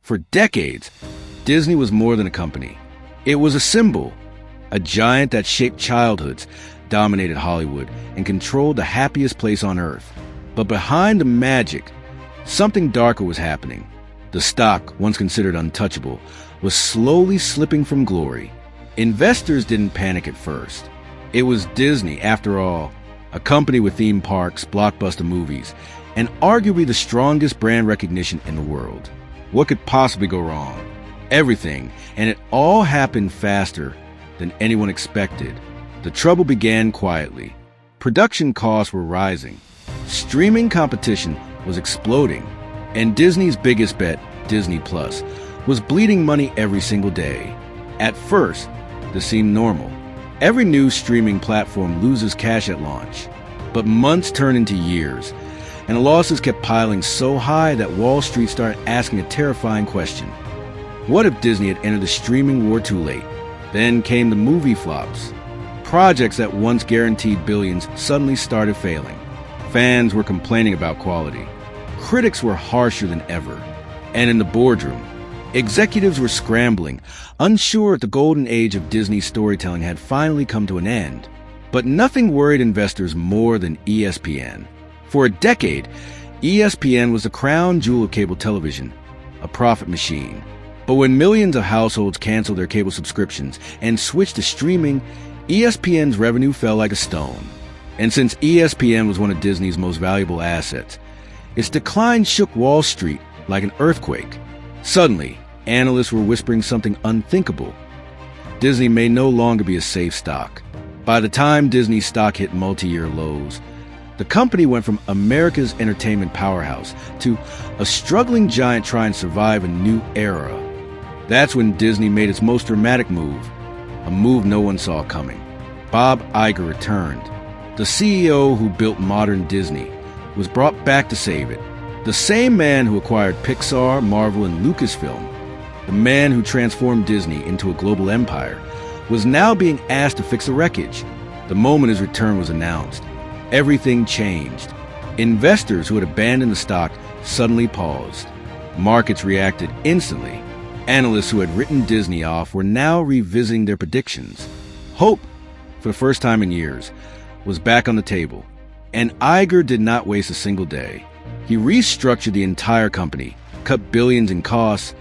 For decades, Disney was more than a company. It was a symbol, a giant that shaped childhoods, dominated Hollywood, and controlled the happiest place on earth. But behind the magic, something darker was happening. The stock, once considered untouchable, was slowly slipping from glory. Investors didn't panic at first. It was Disney, after all, a company with theme parks, blockbuster movies, and arguably the strongest brand recognition in the world. What could possibly go wrong? Everything, and it all happened faster than anyone expected. The trouble began quietly. Production costs were rising. Streaming competition was exploding. And Disney's biggest bet, Disney Plus, was bleeding money every single day. At first, this seemed normal. Every new streaming platform loses cash at launch. But months turned into years, and the losses kept piling so high that Wall Street started asking a terrifying question. What if Disney had entered the streaming war too late? Then came the movie flops. Projects that once guaranteed billions suddenly started failing. Fans were complaining about quality. Critics were harsher than ever. And in the boardroom, executives were scrambling, unsure if the golden age of Disney storytelling had finally come to an end. But nothing worried investors more than ESPN. For a decade, ESPN was the crown jewel of cable television, a profit machine. But when millions of households canceled their cable subscriptions and switched to streaming, ESPN's revenue fell like a stone. And since ESPN was one of Disney's most valuable assets, its decline shook Wall Street like an earthquake. Suddenly, analysts were whispering something unthinkable. Disney may no longer be a safe stock. By the time Disney stock hit multi-year lows, the company went from America's entertainment powerhouse to a struggling giant trying to survive a new era. That's when Disney made its most dramatic move, a move no one saw coming. Bob Iger returned. The CEO who built modern Disney was brought back to save it. The same man who acquired Pixar, Marvel, and Lucasfilm, the man who transformed Disney into a global empire, was now being asked to fix the wreckage. The moment his return was announced, everything changed. Investors who had abandoned the stock suddenly paused. Markets reacted instantly. Analysts who had written Disney off were now revisiting their predictions. Hope, for the first time in years, was back on the table. And Iger did not waste a single day. He restructured the entire company, cut billions in costs,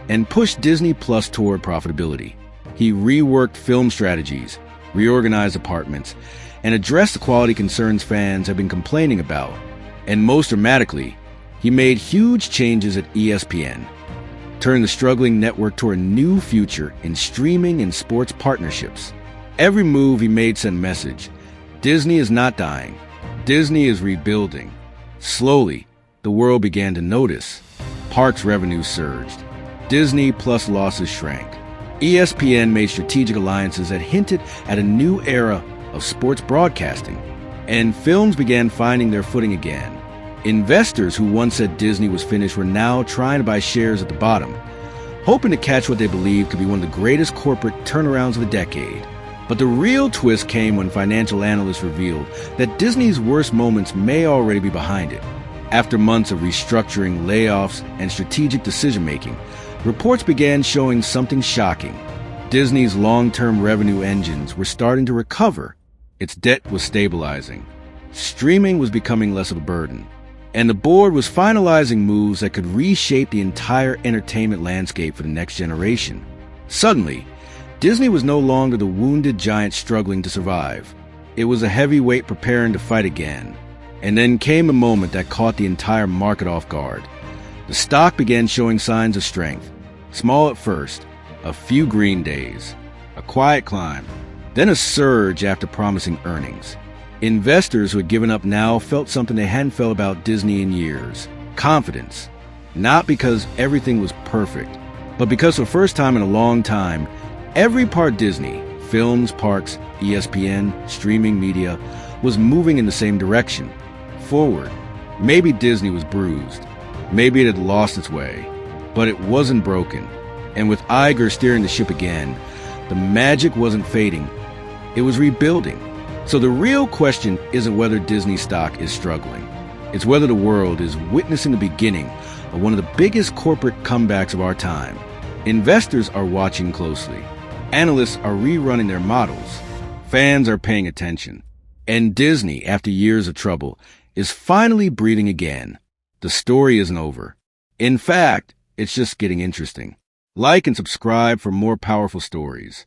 and pushed Disney Plus toward profitability. He reworked film strategies, reorganized departments, and addressed the quality concerns fans have been complaining about. And most dramatically, he made huge changes at ESPN, turned the struggling network toward a new future in streaming and sports partnerships. Every move he made sent a message. Disney is not dying. Disney is rebuilding. Slowly, the world began to notice. Parks revenues surged. Disney Plus losses shrank. ESPN made strategic alliances that hinted at a new era of sports broadcasting. And films began finding their footing again. Investors who once said Disney was finished were now trying to buy shares at the bottom, hoping to catch what they believed could be one of the greatest corporate turnarounds of the decade. But the real twist came when financial analysts revealed that Disney's worst moments may already be behind it. After months of restructuring, layoffs, and strategic decision-making, reports began showing something shocking. Disney's long-term revenue engines were starting to recover. Its debt was stabilizing. Streaming was becoming less of a burden. And the board was finalizing moves that could reshape the entire entertainment landscape for the next generation. Suddenly, Disney was no longer the wounded giant struggling to survive. It was a heavyweight preparing to fight again. And then came a moment that caught the entire market off guard. The stock began showing signs of strength. Small at first, a few green days, a quiet climb, then a surge after promising earnings. Investors who had given up now felt something they hadn't felt about Disney in years. Confidence. Not because everything was perfect, but because for the first time in a long time, every part Disney, films, parks, ESPN, streaming media, was moving in the same direction. Forward. Maybe Disney was bruised. Maybe it had lost its way. But it wasn't broken. And with Iger steering the ship again, the magic wasn't fading. It was rebuilding. So the real question isn't whether Disney stock is struggling. It's whether the world is witnessing the beginning of one of the biggest corporate comebacks of our time. Investors are watching closely. Analysts are rerunning their models. Fans are paying attention. And Disney, after years of trouble, is finally breathing again. The story isn't over. In fact, it's just getting interesting. Like and subscribe for more powerful stories.